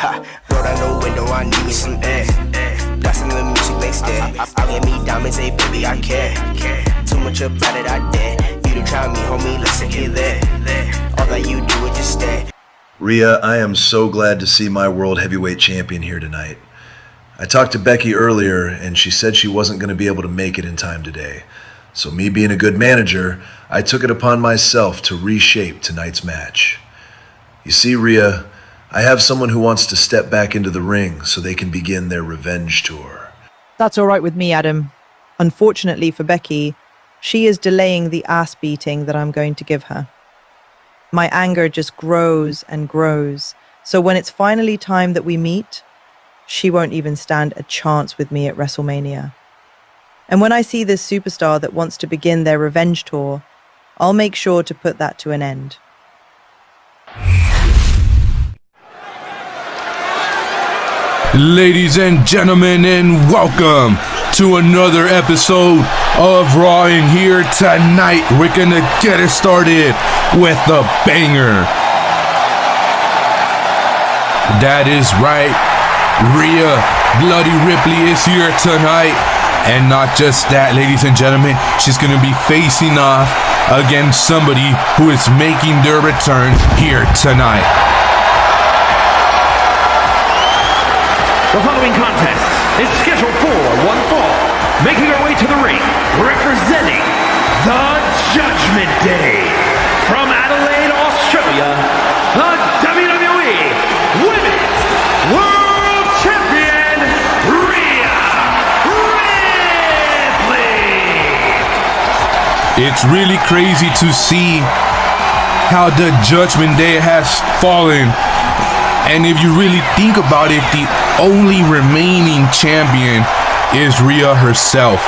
Roll down the window, I need some air. Blasting the music, they stare. I'll get me diamonds, hey baby, I care. Too much about it, I dare. You to try me, homie, listen here, there. All that you do is just stare. Rhea, I am so glad to see my world heavyweight champion here tonight. I talked to Becky earlier, and she said she wasn't going to be able to make it in time today. So me being a good manager, I took it upon myself to reshape tonight's match. You see, Rhea, I have someone who wants to step back into the ring so they can begin their revenge tour. That's all right with me, Adam. Unfortunately for Becky, she is delaying the ass beating that I'm going to give her. My anger just grows and grows. So when it's finally time that we meet, she won't even stand a chance with me at WrestleMania. And when I see this superstar that wants to begin their revenge tour, I'll make sure to put that to an end. Ladies and gentlemen, and welcome to another episode of Raw. And here tonight, we're gonna get it started with the banger. That is right, Rhea Bloody Ripley is here tonight. And not just that, ladies and gentlemen, she's gonna be facing off against somebody who is making their return here tonight. The following contest is scheduled for one fall. Making her way to the ring, representing the Judgment Day. From Adelaide, Australia, the WWE Women's World Champion, Rhea Ripley. It's really crazy to see how the Judgment Day has fallen. And if you really think about it, the only remaining champion is Rhea herself.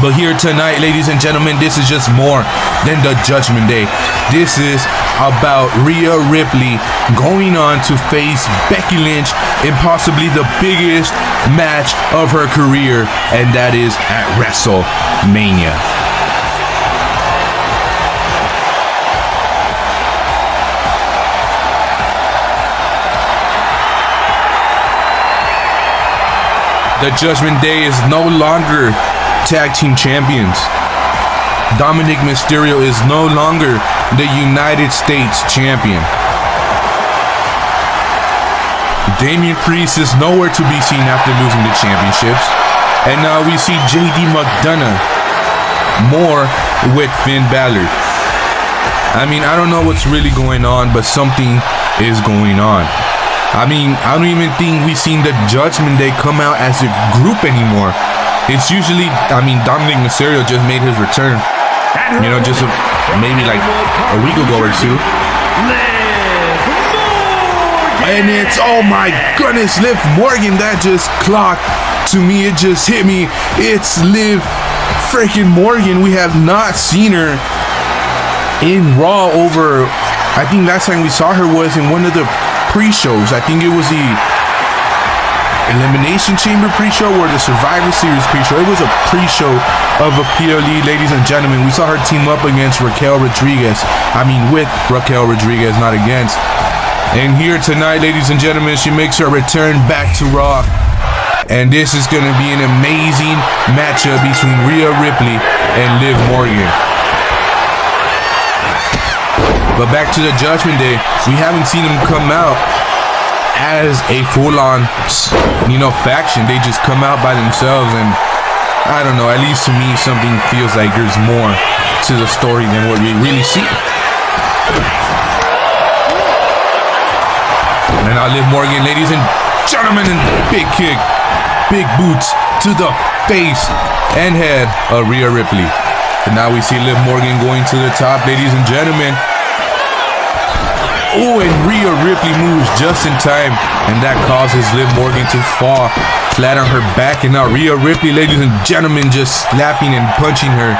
But here tonight, ladies and gentlemen, this is just more than the Judgment Day. This is about Rhea Ripley going on to face Becky Lynch in possibly the biggest match of her career, and that is at WrestleMania. The Judgment Day is no longer tag team champions. Dominic Mysterio is no longer the United States champion. Damian Priest is nowhere to be seen after losing the championships. And now we see JD McDonough more with Finn Balor. I mean, I don't know what's really going on, but something is going on. I mean, I don't even think we've seen the Judgment Day come out as a group anymore. It's usually, I mean, Dominic Mysterio just made his return, you know, just maybe like a week ago or two. And it's, oh my goodness, Liv Morgan, that just clocked to me. It just hit me. It's Liv freaking Morgan. We have not seen her in Raw over, I think last time we saw her was in one of the pre-shows. I think it was the Elimination Chamber pre-show or the Survivor Series pre-show. It was a pre-show of a PLE, ladies and gentlemen. We saw her team up against Raquel Rodriguez. I mean, with Raquel Rodriguez, not against. And here tonight, ladies and gentlemen, she makes her return back to Raw. And this is going to be an amazing matchup between Rhea Ripley and Liv Morgan. But back to the Judgment Day, we haven't seen them come out as a full-on, you know, faction. They just come out by themselves, and I don't know, at least to me, something feels like there's more to the story than what we really see. And now Liv Morgan, ladies and gentlemen, and big kick, big boots to the face and head of Rhea Ripley. And now we see Liv Morgan going to the top, ladies and gentlemen. Oh, and Rhea Ripley moves just in time, and that causes Liv Morgan to fall flat on her back. And now Rhea Ripley, ladies and gentlemen, just slapping and punching her.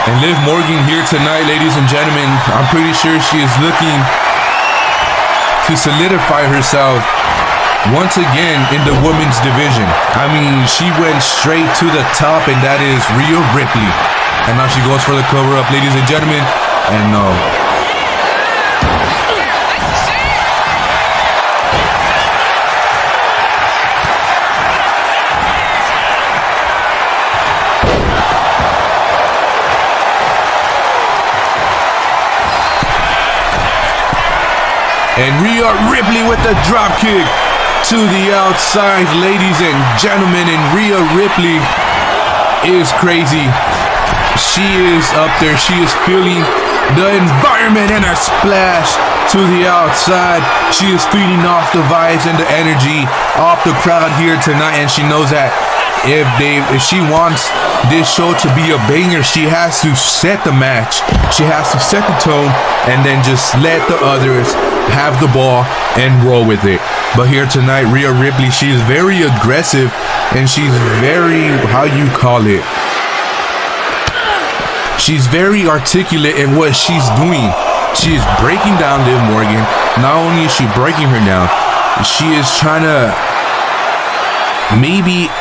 And Liv Morgan here tonight, ladies and gentlemen, I'm pretty sure she is looking to solidify herself once again in the women's division. I mean, she went straight to the top, and that is Rhea Ripley. And now she goes for the cover-up, ladies and gentlemen. And no. And Rhea Ripley with the drop kick to the outside, ladies and gentlemen. And Rhea Ripley is crazy. She is up there. She is feeling the environment, and a splash to the outside. She is feeding off the vibes and the energy off the crowd here tonight. And she knows that if she wants this show to be a banger, she has to set the match. She has to set the tone, and then just let the others have the ball and roll with it. But here tonight, Rhea Ripley, she is very aggressive, and she's very, how you call it, she's very articulate in what she's doing. She is breaking down Liv Morgan. Not only is she breaking her down, she is trying to maybe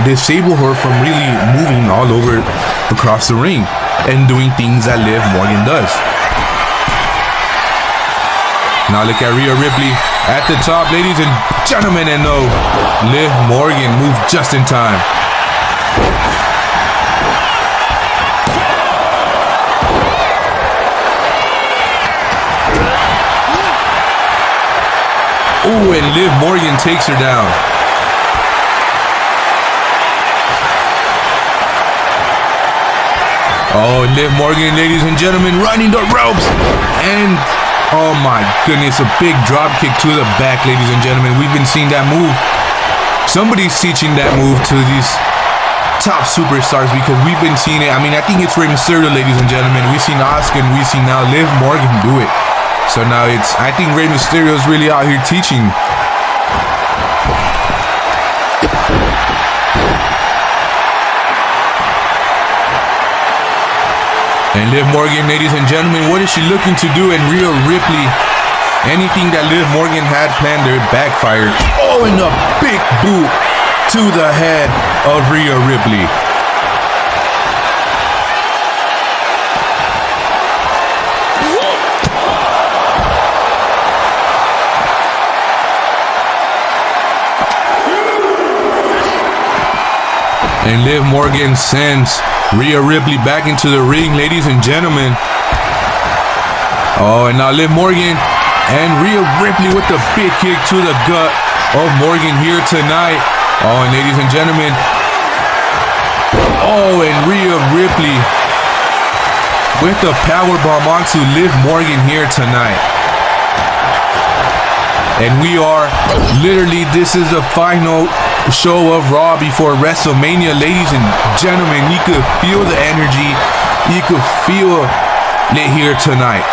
disable her from really moving all over across the ring and doing things that Liv Morgan does. Now look at Rhea Ripley at the top, ladies and gentlemen, and no, Liv Morgan moved just in time. Oh, and Liv Morgan takes her down. Oh, Liv Morgan, ladies and gentlemen, running the ropes. And, oh my goodness, a big drop kick to the back, ladies and gentlemen. We've been seeing that move. Somebody's teaching that move to these top superstars, because we've been seeing it. I mean, I think it's Rey Mysterio, ladies and gentlemen. We've seen Asuka, and we've seen now Liv Morgan do it. So now I think Rey Mysterio is really out here teaching. And Liv Morgan, ladies and gentlemen, what is she looking to do? And Rhea Ripley, anything that Liv Morgan had planned, there backfired. Oh, and a big boot to the head of Rhea Ripley. And Liv Morgan sends Rhea Ripley back into the ring, ladies and gentlemen. Oh, and now Liv Morgan and Rhea Ripley with the big kick to the gut of Morgan here tonight. Oh, and ladies and gentlemen. Oh, and Rhea Ripley with the powerbomb onto Liv Morgan here tonight. And we are literally, this is the final show of Raw before WrestleMania, ladies and gentlemen. You could feel the energy, you could feel it here tonight.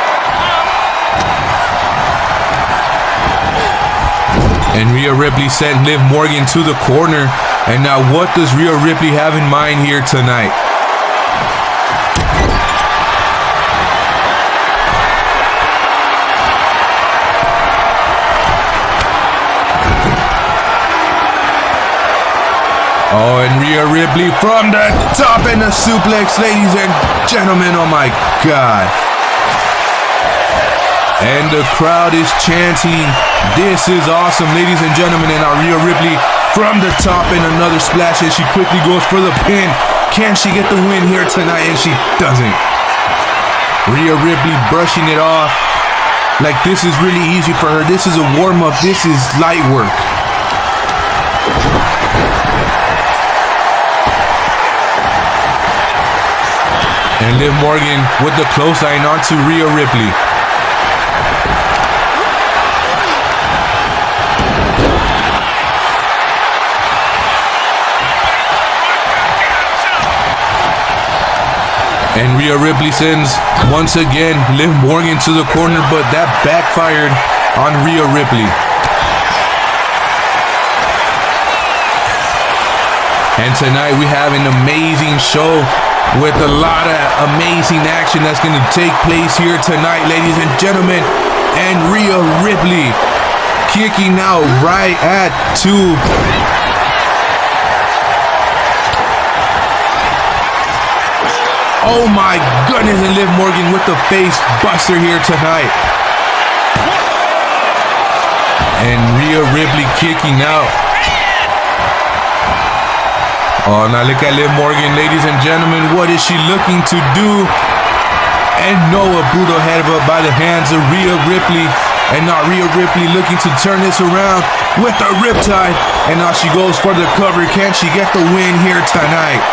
And Rhea Ripley sent Liv Morgan to the corner. And now what does Rhea Ripley have in mind here tonight? Oh, and Rhea Ripley from the top, and a suplex, ladies and gentlemen. Oh my God. And the crowd is chanting, "This is awesome," ladies and gentlemen. And now Rhea Ripley from the top, and another splash as she quickly goes for the pin. Can she get the win here tonight? And she doesn't. Rhea Ripley brushing it off like this is really easy for her. This is a warm-up. This is light work. And Liv Morgan with the clothesline onto Rhea Ripley. And Rhea Ripley sends, once again, Liv Morgan to the corner, but that backfired on Rhea Ripley. And tonight we have an amazing show with a lot of amazing action that's going to take place here tonight, ladies and gentlemen. And Rhea Ripley kicking out right at 2. Oh my goodness, and Liv Morgan with the face buster here tonight. And Rhea Ripley kicking out. Oh, now look at Liv Morgan, ladies and gentlemen. What is she looking to do? And no, a brutal headbutt by the hands of Rhea Ripley. And now Rhea Ripley looking to turn this around with a riptide. And now she goes for the cover. Can she get the win here tonight?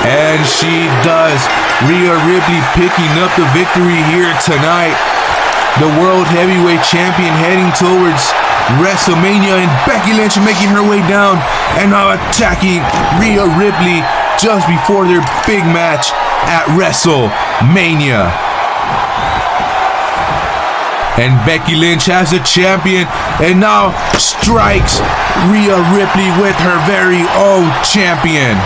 And she does. Rhea Ripley picking up the victory here tonight. The World Heavyweight Champion heading towards WrestleMania, and Becky Lynch making her way down and now attacking Rhea Ripley just before their big match at WrestleMania. And Becky Lynch as the champion and now strikes Rhea Ripley with her very own champion.